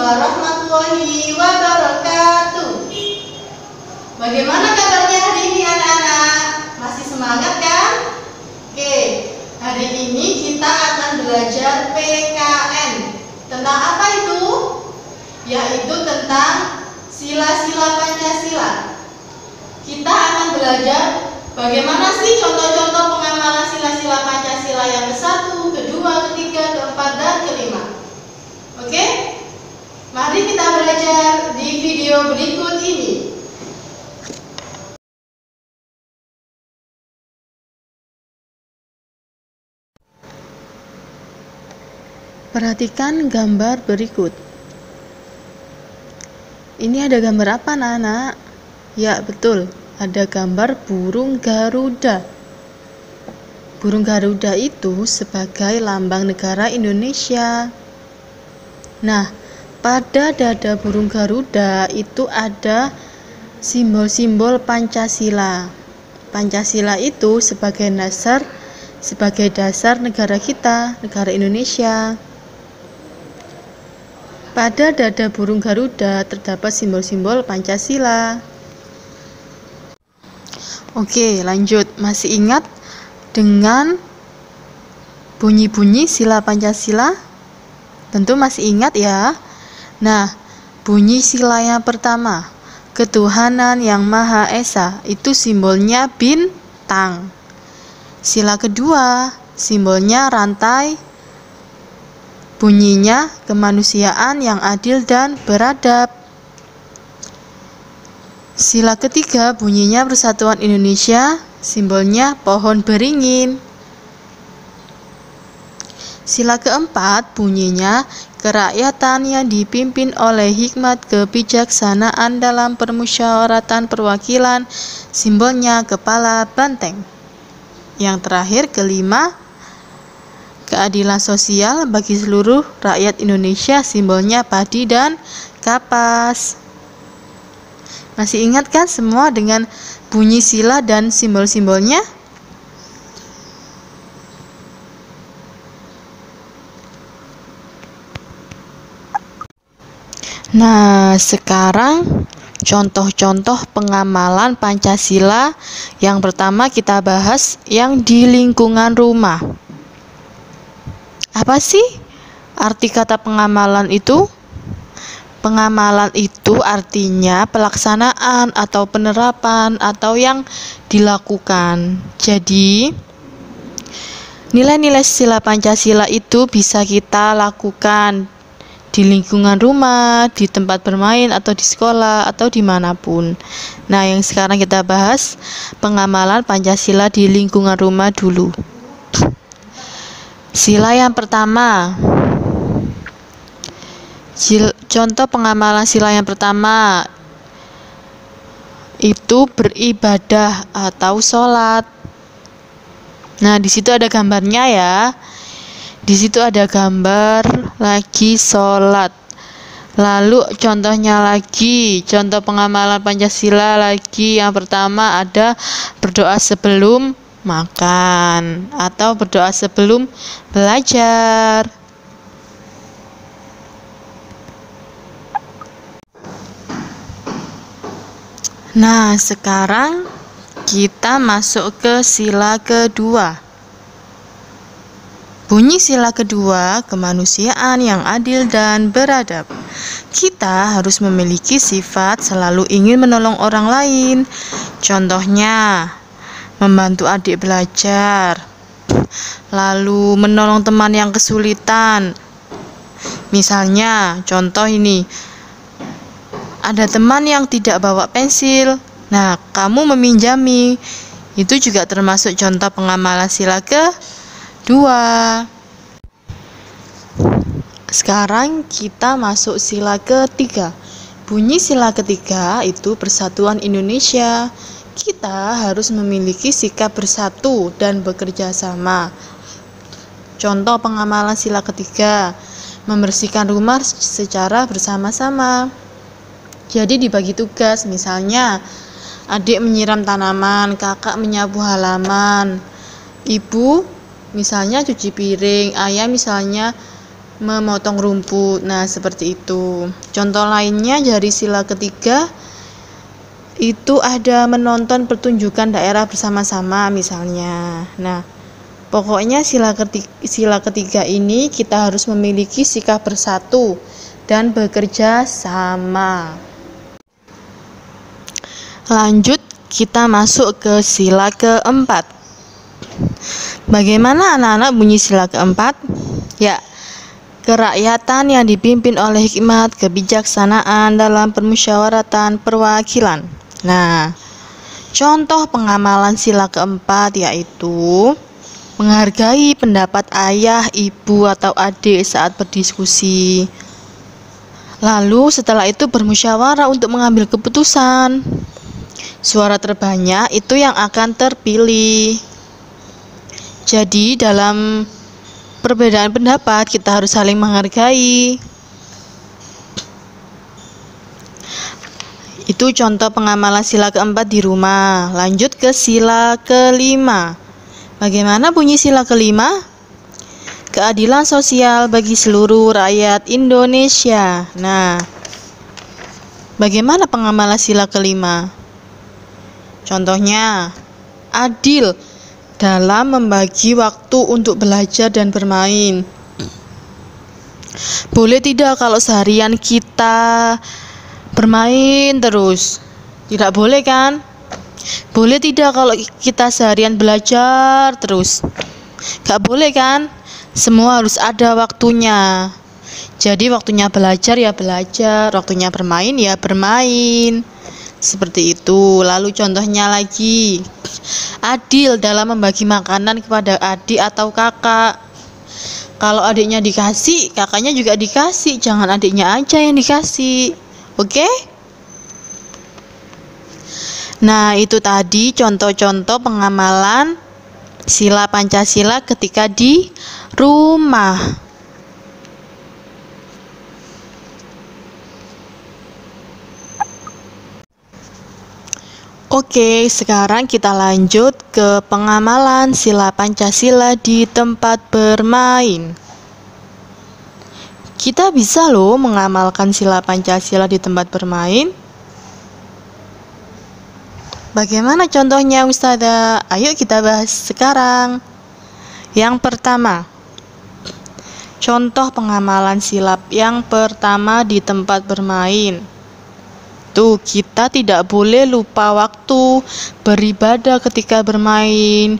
warahmatullahi wabarakatuh. Bagaimana kabarnya hari ini anak-anak? Masih semangat kan? Oke, hari ini kita akan belajar PKN. Tentang apa itu? Yaitu tentang sila-sila Pancasila. Kita akan belajar bagaimana sih contoh-contoh pengamalan sila-sila Pancasila yang ke-1, kedua, ketiga, keempat, dan kelima. Oke? Mari kita belajar di video berikut ini. Perhatikan gambar berikut. Ini ada gambar apa, anak-anak? Ya, betul. Ada gambar burung Garuda. Burung Garuda itu sebagai lambang negara Indonesia. Nah, pada dada burung Garuda itu ada simbol-simbol Pancasila. Pancasila itu sebagai dasar negara kita, negara Indonesia. Pada dada burung Garuda terdapat simbol-simbol Pancasila. Oke, lanjut. Masih ingat dengan bunyi-bunyi sila Pancasila? Tentu masih ingat ya. Nah, bunyi sila yang pertama, ketuhanan yang Maha Esa, itu simbolnya bintang. Sila kedua, simbolnya rantai. Bunyinya kemanusiaan yang adil dan beradab. Sila ketiga, bunyinya Persatuan Indonesia, simbolnya pohon beringin. Sila keempat, bunyinya kerakyatan yang dipimpin oleh hikmat kebijaksanaan dalam permusyawaratan perwakilan, simbolnya kepala banteng. Yang terakhir, kelima, keadilan sosial bagi seluruh rakyat Indonesia, simbolnya padi dan kapas. Masih ingat kan semua dengan bunyi sila dan simbol-simbolnya? Nah, sekarang contoh-contoh pengamalan Pancasila. Yang pertama kita bahas yang di lingkungan rumah. Apa sih arti kata pengamalan itu? Pengamalan itu artinya pelaksanaan atau penerapan atau yang dilakukan. Jadi, nilai-nilai sila Pancasila itu bisa kita lakukan di lingkungan rumah, di tempat bermain, atau di sekolah, atau dimanapun. Nah, yang sekarang kita bahas pengamalan Pancasila di lingkungan rumah dulu. Sila yang pertama. Contoh pengamalan sila yang pertama itu beribadah atau sholat. Nah, di situ ada gambarnya ya. Di situ ada gambar lagi sholat. Lalu contohnya lagi, contoh pengamalan Pancasila lagi. Yang pertama ada berdoa sebelum makan atau berdoa sebelum belajar. Nah, sekarang kita masuk ke sila kedua. Bunyi sila kedua, kemanusiaan yang adil dan beradab. Kita harus memiliki sifat selalu ingin menolong orang lain. Contohnya, membantu adik belajar, lalu menolong teman yang kesulitan. Misalnya, contoh ini, ada teman yang tidak bawa pensil. Nah, kamu meminjami. Itu juga termasuk contoh pengamalan sila kedua. Sekarang kita masuk sila ketiga. Bunyi sila ketiga itu Persatuan Indonesia. Kita harus memiliki sikap bersatu dan bekerja sama. Contoh pengamalan sila ketiga, membersihkan rumah secara bersama-sama. Jadi dibagi tugas, misalnya adik menyiram tanaman, kakak menyapu halaman, ibu misalnya cuci piring, ayah misalnya memotong rumput. Nah, seperti itu. Contoh lainnya dari sila ketiga itu ada menonton pertunjukan daerah bersama-sama misalnya. Nah, pokoknya sila ketiga ini kita harus memiliki sikap bersatu dan bekerja sama. Lanjut, kita masuk ke sila keempat. Bagaimana anak-anak bunyi sila keempat? Ya, kerakyatan yang dipimpin oleh hikmat kebijaksanaan dalam permusyawaratan perwakilan. Nah, contoh pengamalan sila keempat yaitu menghargai pendapat ayah, ibu, atau adik saat berdiskusi. Lalu setelah itu bermusyawarah untuk mengambil keputusan. Suara terbanyak itu yang akan terpilih. Jadi dalam perbedaan pendapat kita harus saling menghargai. Itu contoh pengamalan sila keempat di rumah. Lanjut ke sila kelima. Bagaimana bunyi sila kelima? Keadilan sosial bagi seluruh rakyat Indonesia. Nah, bagaimana pengamalan sila kelima? Contohnya, adil dalam membagi waktu untuk belajar dan bermain. Boleh tidak kalau seharian kita bermain terus? Tidak boleh kan? Boleh tidak kalau kita seharian belajar terus? Gak boleh kan? Semua harus ada waktunya. Jadi waktunya belajar ya belajar, waktunya bermain ya bermain. Seperti itu. Lalu contohnya lagi, adil dalam membagi makanan kepada adik atau kakak. Kalau adiknya dikasih, kakaknya juga dikasih. Jangan adiknya aja yang dikasih. Oke? Nah, itu tadi contoh-contoh pengamalan sila Pancasila ketika di rumah. Oke, sekarang kita lanjut ke pengamalan sila Pancasila di tempat bermain. Kita bisa loh mengamalkan sila Pancasila di tempat bermain. Bagaimana contohnya Ustazah? Ayo kita bahas sekarang. Yang pertama, contoh pengamalan silap yang pertama di tempat bermain. Tuh, kita tidak boleh lupa waktu beribadah ketika bermain.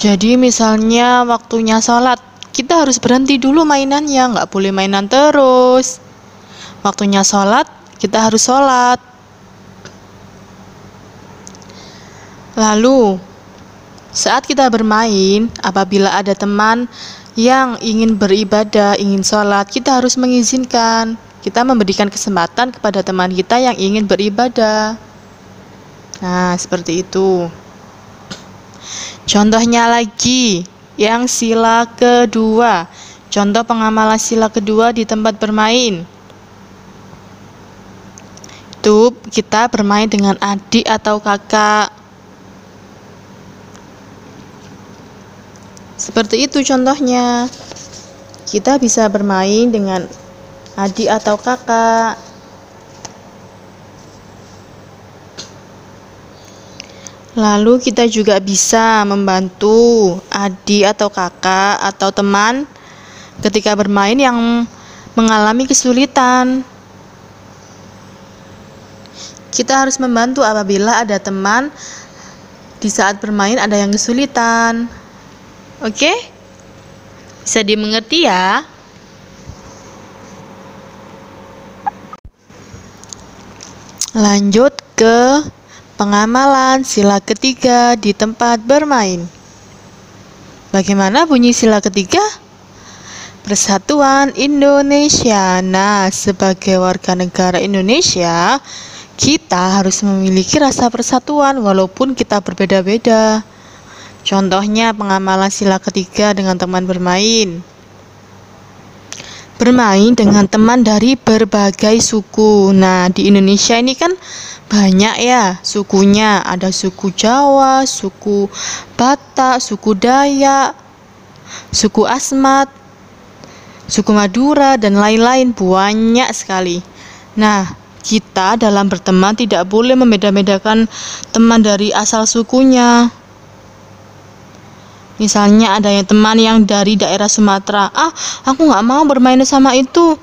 Jadi misalnya waktunya sholat, kita harus berhenti dulu mainannya, nggak boleh mainan terus. Waktunya sholat, kita harus sholat. Lalu, saat kita bermain, apabila ada teman yang ingin beribadah, ingin sholat, kita harus mengizinkan. Kita memberikan kesempatan kepada teman kita yang ingin beribadah. Nah, seperti itu. Contohnya lagi, yang sila kedua. Contoh pengamalan sila kedua di tempat bermain. Itu kita bermain dengan adik atau kakak. Seperti itu contohnya. Kita bisa bermain dengan adik atau kakak. Lalu kita juga bisa membantu adik atau kakak atau teman ketika bermain yang mengalami kesulitan. Kita harus membantu apabila ada teman di saat bermain ada yang kesulitan. Oke? Bisa dimengerti ya? Lanjut ke pengamalan sila ketiga di tempat bermain. Bagaimana bunyi sila ketiga? Persatuan Indonesia. Nah, sebagai warga negara Indonesia, kita harus memiliki rasa persatuan walaupun kita berbeda-beda. Contohnya pengamalan sila ketiga dengan teman bermain. Bermain dengan teman dari berbagai suku. Nah, di Indonesia ini kan banyak ya sukunya. Ada suku Jawa, suku Batak, suku Dayak, suku Asmat. suku Madura, dan lain-lain, banyak sekali. Nah, kita dalam berteman tidak boleh membeda-bedakan teman dari asal sukunya. Misalnya ada yang teman yang dari daerah Sumatera, aku nggak mau bermain sama itu.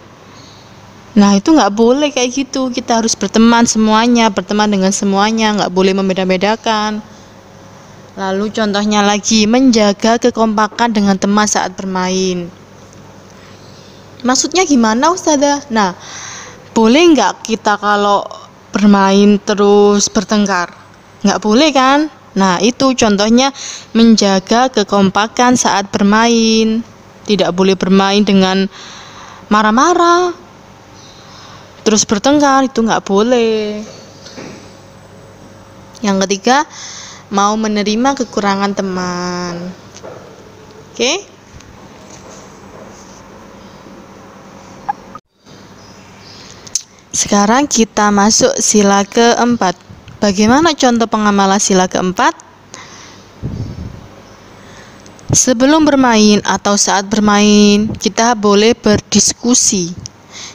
Nah, itu nggak boleh kayak gitu. Kita harus berteman semuanya, berteman dengan semuanya, nggak boleh membeda-bedakan. Lalu contohnya lagi, menjaga kekompakan dengan teman saat bermain. Maksudnya gimana, Ustazah? Nah, boleh nggak kita kalau bermain terus bertengkar? Nggak boleh kan? Nah, itu contohnya menjaga kekompakan saat bermain. Tidak boleh bermain dengan marah-marah, terus bertengkar, itu nggak boleh. Yang ketiga, mau menerima kekurangan teman. Oke? Sekarang kita masuk sila keempat. Bagaimana contoh pengamalan sila keempat? Sebelum bermain atau saat bermain, kita boleh berdiskusi.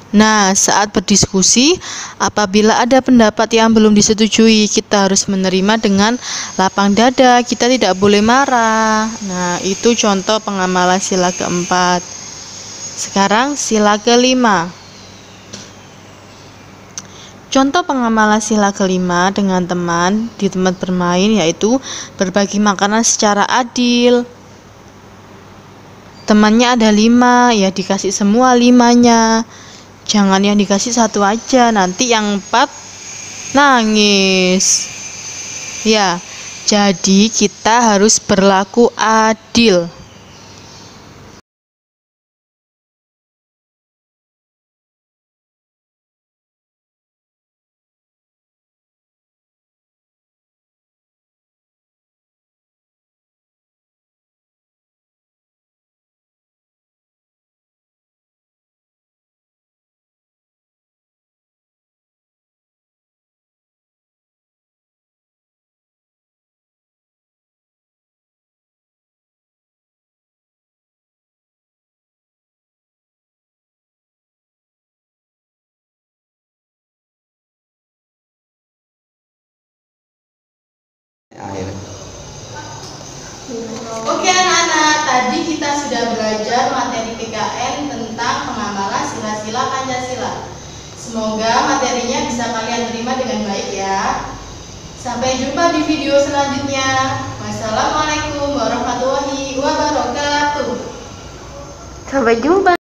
Nah, saat berdiskusi, apabila ada pendapat yang belum disetujui, kita harus menerima dengan lapang dada. Kita tidak boleh marah. Nah, itu contoh pengamalan sila keempat. Sekarang sila kelima. Contoh pengamalan sila kelima dengan teman di tempat bermain yaitu berbagi makanan secara adil. Temannya ada 5, ya dikasih semua 5-nya. Jangan yang dikasih 1 aja, nanti yang 4 nangis. Ya, jadi kita harus berlaku adil. Oke anak-anak, tadi kita sudah belajar materi PKN tentang pengamalan sila-sila Pancasila. Semoga materinya bisa kalian terima dengan baik ya. Sampai jumpa di video selanjutnya. Wassalamualaikum warahmatullahi wabarakatuh. Sampai jumpa.